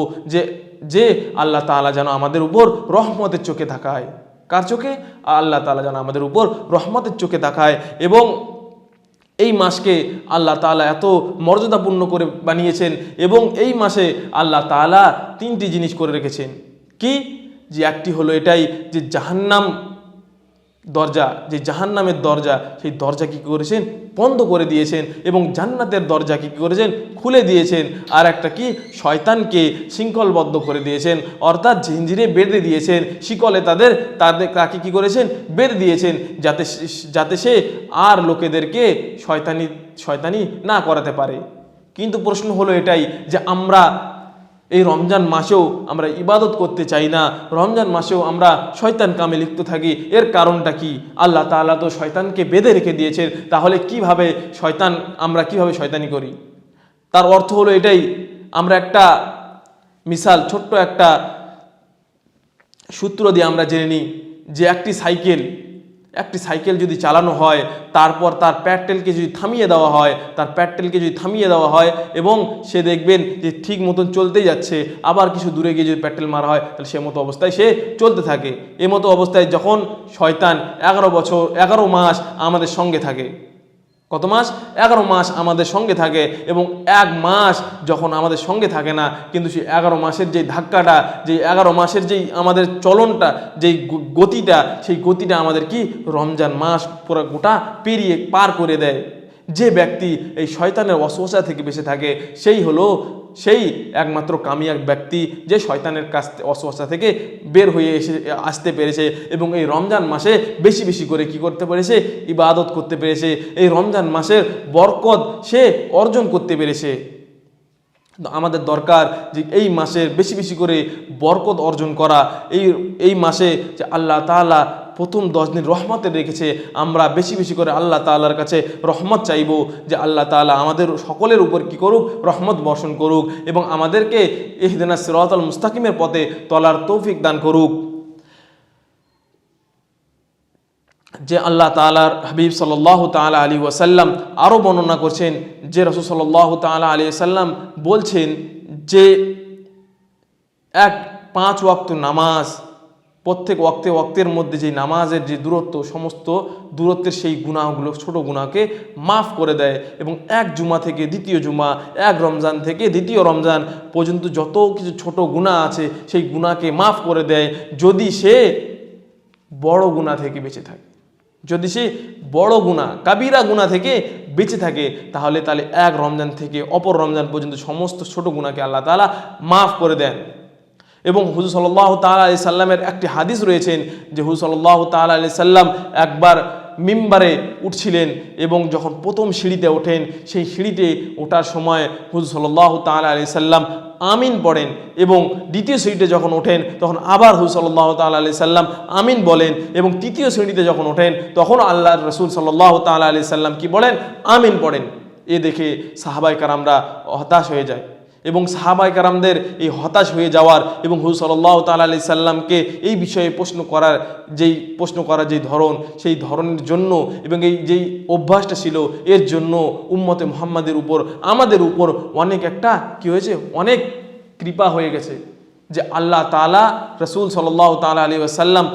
[SPEAKER 1] যে আল্লাহ তাআলা যেন আমাদের উপর রহমতের চোখে তাকায়। কার চোখে? আল্লাহ তাআলা যেন আমাদের উপর রহমতের চোখে তাকায়। এবং এই মাসকে আল্লাহ তাআলা এত মর্যাদাপূর্ণ করে বানিয়েছেন, এবং এই মাসে আল্লাহ তাআলা 3টি জিনিস করে রেখেছেন। কি? যে একটি হলো এটাই যে জাহান্নামের দরজা, সেই দরজা কি করেছেন, বন্ধ করে দিয়েছেন, এবং জান্নাতের দরজা কি করেছেন, খুলে দিয়েছেন। আর একটা কি, শয়তানকে শৃঙ্খলবদ্ধ করে দিয়েছেন, অর্থাৎ জিঞ্জিরে বেঁধে দিয়েছেন, শিকলে তাকে কি করেছেন, বেঁধে দিয়েছেন, যাতে সে আর লোকেদেরকে শয়তানি না করাতে পারে। কিন্তু প্রশ্ন হলো এটাই যে আমরা এই রমজান মাসেও আমরা ইবাদত করতে চাই না, রমজান মাসেও আমরা শয়তান কামে লিপ্ত থাকি। এর কারণটা কি? আল্লাহ তাআলা তো শয়তানকে বেঁধে রেখে দিয়েছেন, তাহলে আমরা কিভাবে শয়তানি করি? তার অর্থ হলো এটাই। আমরা একটা মিসাল, ছোট্ট একটা সূত্র দিয়ে আমরা জেনে নিই যে একটি সাইকেল যদি চালানো হয়, তারপর তার পেট্রোলকে যদি থামিয়ে দেওয়া হয় এবং সে দেখবেন যে ঠিক মতন চলতেই যাচ্ছে, আবার কিছু দূরে গিয়ে যদি পেট্রোল মারা হয়, তাহলে সে মতো অবস্থায় সে চলতে থাকে। এ মতো অবস্থায় যখন শয়তান 11 মাস আমাদের সঙ্গে থাকে, কত মাস? 11 মাস আমাদের সঙ্গে থাকে, এবং 1 মাস যখন আমাদের সঙ্গে থাকে না, কিন্তু সেই 11 মাসের যেই ধাক্কাটা, যেই 11 মাসের যেই আমাদের চলনটা, যেই গতিটা, সেই গতিটা আমাদের কি রমজান মাস পুরো গোটা পার করে দেয়। যে ব্যক্তি এই শয়তানের ওয়াসওয়াসা থেকে বেঁচে থাকে, সেই একমাত্র কামিয়াব ব্যক্তি যে শয়তানের কাছ ওয়াসওয়াসা থেকে বের হয়ে আসতে পেরেছে, এবং এই রমজান মাসে বেশি বেশি করে কি করতে পেরেছে, ইবাদত করতে পেরেছে, এই রমজান মাসের বরকত সে অর্জন করতে পেরেছে। আমাদের দরকার যে এই মাসের বেশি বেশি করে বরকত অর্জন করা। এই মাসে যে আল্লাহ তাআলা প্রথম 10 দিন রহমতের রেখেছে, আমরা বেশি বেশি করে আল্লাহ তাআলার কাছে রহমত চাইব যে আল্লাহ তাআলা আমাদের সকলের উপর কি করুক, রহমত বর্ষণ করুক, এবং আমাদেরকে ইহদিনাস সিরাতাল মুস্তাকিমের পথে চলার তৌফিক দান করুক। যে আল্লাহ তাআলার হাবিব সাল্লাল্লাহু তাআলা আলাইহি ওয়াসাল্লাম আরও বর্ণনা করছেন যে রাসূল সাল্লাল্লাহু তাআলা আলাইহি ওয়াসাল্লাম বলছেন যে 5 ওয়াক্ত নামাজ, প্রত্যেক ওয়াক্তের মধ্যে যে নামাজের যে দূরত্ব, সমস্ত দূরত্বের সেই গুনাহগুলো, ছোট গুনাহকে মাফ করে দেয়, এবং 1 জুমা থেকে দ্বিতীয় জুমা, 1 রমজান থেকে দ্বিতীয় রমজান পর্যন্ত যত কিছু ছোট গুনাহ আছে সেই গুনাহকে মাফ করে দেয়, যদি সে বড় গুনাহ থেকে বেঁচে থাকে। যদি সে বড় গুনাহ, কাবিরা গুনাহ থেকে বেঁচে থাকে, তাহলে 1 রমজান থেকে অপর রমজান পর্যন্ত সমস্ত ছোট গুনাহকে আল্লাহ তাআলা মাফ করে দেন। এবং হুজুর সাল্লাল্লাহু তাআলা আলাইহি সাল্লামের একটি হাদিস রয়েছেন যে হুজুর সাল্লাল্লাহু তাআলা আলাইহি সাল্লাম একবার মিম্বারে উঠছিলেন এবং যখন প্রথম সিঁড়িতে ওঠেন, সেই সিঁড়িতে ওঠার সময় হুজুর সাল্লাল্লাহু তাআলা আলাইহি সাল্লাম আমিন পড়েন এবং দ্বিতীয় সিঁড়িতে যখন ওঠেন তখন আবার হুজুর সাল্লাল্লাহু তাআলা আলাইহি সাল্লাম আমিন বলেন এবং তৃতীয় সিঁড়িতে যখন ওঠেন তখন আল্লাহর রাসূল সাল্লাল্লাহু তাআলা আলাইহি সাল্লাম কি বলেন? আমিন পড়েন। এ দেখে সাহাবায়ে কেরামরা হতাশ হয়ে যায় এবং সাহাবায়ে কেরামদের এই হতাশ হয়ে যাওয়ার এবং হুজুর সাল্লাল্লাহু তাআলা আলাইহি সাল্লামকে এই বিষয়ে প্রশ্ন করার যেই ধরন, সেই ধরনের জন্য এবং এই যেই অভ্যাসটা ছিল এর জন্য উম্মতে মুহাম্মাদের উপর, আমাদের উপর অনেক একটা কি হয়েছে, অনেক কৃপা হয়ে গেছে যে আল্লাহ তাআলা রাসূল সাল্লাল্লাহু তাআলা আলাইহি ওয়াসাল্লাম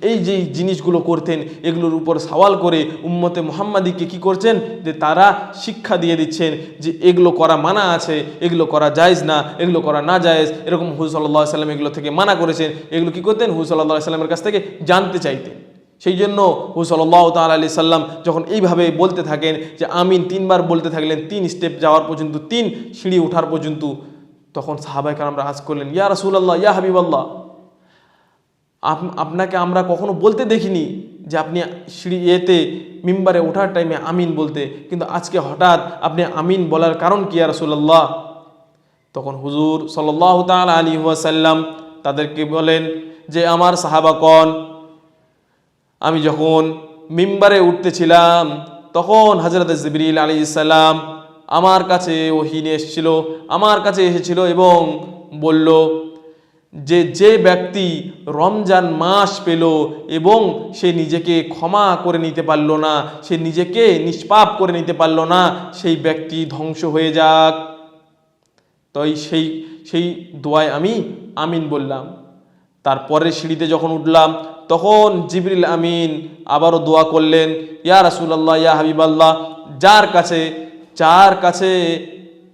[SPEAKER 1] এই যে জিনিসগুলো করতেন এগুলোর উপর সওয়াল করে উম্মতে মুহাম্মাদিকে কি করছেন, যে তারা শিক্ষা দিয়ে দিচ্ছেন যে এগুলো করা মানা আছে, এগুলো করা জায়েজ না, এগুলো করা না জায়েজ, এরকম হুজুর সাল্লাল্লাহু আলাইহি সাল্লাম এগুলো থেকে মানা করেছেন। এগুলো কি করতেন? হুজুর সাল্লাল্লাহু আলাইহি সাল্লামের কাছ থেকে জানতে চাইতেন। সেই জন্য হুজুর সাল্লাল্লাহু তাআলা আলাইহি সাল্লাম যখন এইভাবে বলতে থাকেন যে আমিন 3 বার বলতে থাকলেন, 3 স্টেপ যাওয়ার পর্যন্ত, 3 সিঁড়ি ওঠার পর্যন্ত, তখন সাহাবায়ে কেরামরা আজ করলেন, ইয়া রাসূলুল্লাহ, ইয়া হাবিবাল্লাহ, আপনাকে আমরা কখনো বলতে দেখিনি যে আপনি সিঁড়িতে মিম্বারে ওঠার টাইমে আমিন বলতে, কিন্তু আজকে হঠাৎ আপনি আমিন বলার কারণ কি ইয়া রাসূলুল্লাহ? তখন হুজুর সাল্লাল্লাহু তাআলা আলাইহি ওয়াসাল্লাম তাদেরকে বলেন যে আমার সাহাবাগণ, আমি যখন মিম্বারে উঠতেছিলাম তখন হযরত জিবরিল আলাইহিস সালাম আমার কাছে ওহী নিয়ে এসেছিল, আমার কাছে এসেছিল এবং বলল যে ব্যক্তি রমজান মাস পেল এবং সে নিজেকে ক্ষমা করে নিতে পারল না, সে নিজেকে নিষ্পাপ করে নিতে পারল না, সেই ব্যক্তি ধ্বংস হয়ে যাক। তাই সেই দোয়ায় আমি আমিন বললাম। তারপরে সিঁড়িতে যখন উঠলাম তখন জিবরিল আমিন আবারও দোয়া করলেন, ইয়া রাসূলুল্লাহ, ইয়া হাবিবাল্লাহ, যার কাছে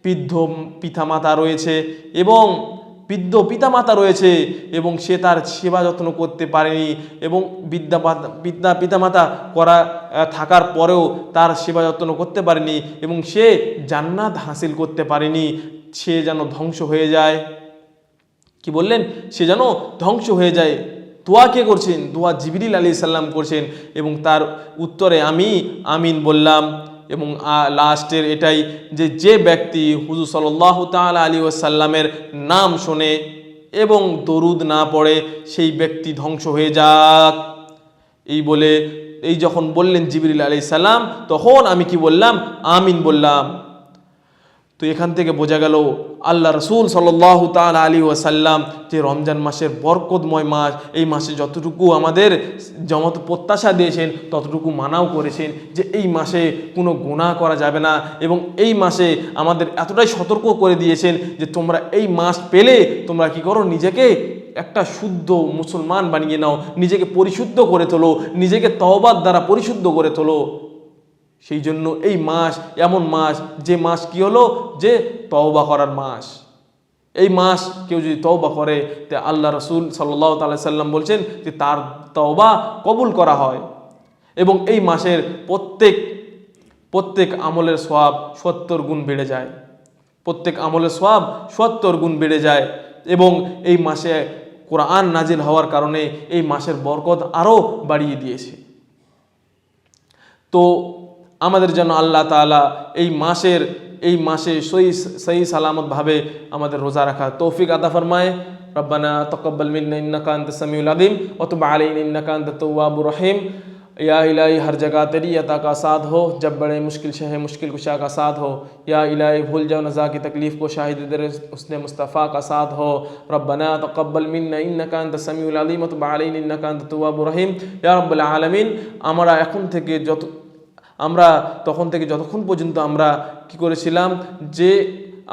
[SPEAKER 1] বৃদ্ধ পিতামাতা রয়েছে এবং সে তার সেবা যত্ন করতে পারেনি এবং পিতামাতা থাকার পরেও তার সেবা যত্ন করতে পারেনি এবং সে জান্নাত হাসিল করতে পারেনি, সে যেন ধ্বংস হয়ে যায়। কি বললেন? সে যেন ধ্বংস হয়ে যায়। দোয়া কে করছেন? দোয়া জিবরিল আলাইহিস সালাম করছেন এবং তার উত্তরে আমি আমিন বললাম। এবং লাস্টের এটাই যে ব্যক্তি হুজুর সাল্লাল্লাহু তাআলা আলাইহি ওয়াসাল্লামের নাম শোনে এবং দরুদ না পড়ে সেই ব্যক্তি ধ্বংস হয়ে যাক। এই বলে যখন বললেন জিবরিল আলাইহিস সালাম তখন আমি কি বললাম? আমিন বললাম। তো এখান থেকে বোঝা গেল আল্লাহ রাসূল সাল্লাল্লাহু তাআলা আলাইহি ওয়াসাল্লাম যে রমজান মাসের বরকতময় মাস, এই মাসে যতটুকু আমাদের যত প্রত্যাশা দিয়েছেন ততটুকু মানাও করেছেন যে এই মাসে কোনো গুনাহ করা যাবে না এবং এই মাসে আমাদের এতটাই সতর্ক করে দিয়েছেন যে তোমরা এই মাস পেলে তোমরা কি করো, নিজেকে একটা শুদ্ধ মুসলমান বানিয়ে নাও, নিজেকে পরিশুদ্ধ করে তোলো, নিজেকে তওবার দ্বারা পরিশুদ্ধ করে তোলো। সেই জন্য এই মাস এমন মাস, যে মাস কি হলো, যে তওবা করার মাস। এই মাস কেউ যদি তওবা করে তে আল্লাহ রাসূল সাল্লাল্লাহু তাআলা সাল্লাম বলছেন যে তার তওবা কবুল করা হয় এবং এই মাসের প্রত্যেক আমলের সওয়াব 70 গুণ বেড়ে যায়, প্রত্যেক আমলের সওয়াব 70 গুণ বেড়ে যায় এবং এই মাসে কোরআন নাজিল হওয়ার কারণে এই মাসের বরকত আরও বাড়িয়ে দিয়েছে। তো আমাদের যেন আল্লাহ তাআলা এই মাসে সহি সালামত ভাবে আমাদের রোজা রাখা তৌফিক আতা ফরমায়। রব্বানা তাকাব্বাল মিন্না ইন্নাকা আনতাস সামিউল আলিম ওয়া তুব আলাইনা ইন্নাকা আনতাত তাওয়াবুর রহিম। या इलाही हर जगह तेरी अता का साथ हो, जब बड़े मुश्किल शह मुश्किल कुशा का साथ हो। या इलाही भूल जाओ नज़ा की तकलीफ़ को, शाहिद दर उसने मुस्तफ़ा का साथ हो। रब्बना तक़ब्बल मिन्ना इन्नका अंतस सामिउल अलीम व तुब अलैना इन्नका अंतात तव्वाबुर रहीम। या रब्बुल आलामीन, আমরা তখন থেকে যতক্ষণ পর্যন্ত আমরা কি করেছিলাম, যে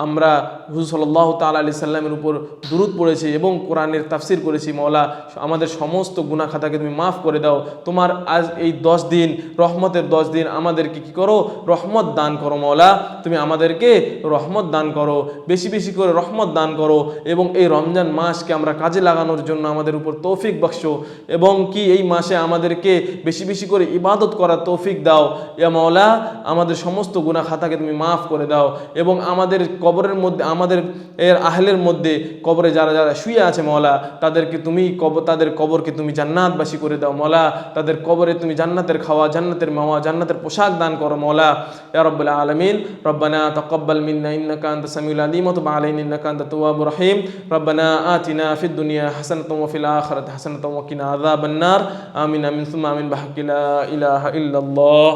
[SPEAKER 1] আমরা হুজুর সাল্লাল্লাহু তাআলা আলাইহি সাল্লামের উপর দুরূদ পড়েছি এবং কোরআনের তাফসীর করেছি। মওলা, আমাদের সমস্ত গুনাহ খাতাকে তুমি মাফ করে দাও। তোমার আজ এই 10 দিন, রহমতের 10 দিন, আমাদেরকে কি করো, রহমত দান করো। মওলা, তুমি আমাদেরকে রহমত দান করো, বেশি বেশি করে রহমত দান করো এবং এই রমজান মাসকে আমরা কাজে লাগানোর জন্য আমাদের উপর তৌফিক বখশো এবং কি এই মাসে আমাদেরকে বেশি বেশি করে ইবাদত করার তৌফিক দাও। ইয়া মওলা, আমাদের সমস্ত গুনাহ খাতাকে তুমি মাফ করে দাও এবং আমাদের কবরের মধ্যে আমাদের এর আহলের মধ্যে কবরে যারা যারা শুয়ে আছে মওলা, তাদেরকে তুমি তাদের কবরকে তুমি জান্নাতবাসী করে দাও মওলা, তাদের কবরে তুমি জান্নাতের খাওয়া, জান্নাতের মাওয়া, জান্নাতের পোশাক দান করো মওলা ইয়া রাব্বুল আলামিন। রব্বানা তাকাব্বাল মিন্না ইন্নাকা আনতাস সামিউল আলিম ওয়া তুব আলাইনা ইন্নাকা আনতাত তাওয়াবুর রহিম। রব্বানা আতিনা ফিদ দুনিয়া হাসানাতাও ওয়া ফিল আখিরাতি হাসানাতাও ওয়া কিনা আযাবান নার। আমিন আমিন সুম্মা আমিন বিহাক্কি লা ইলাহা ইল্লাল্লাহ।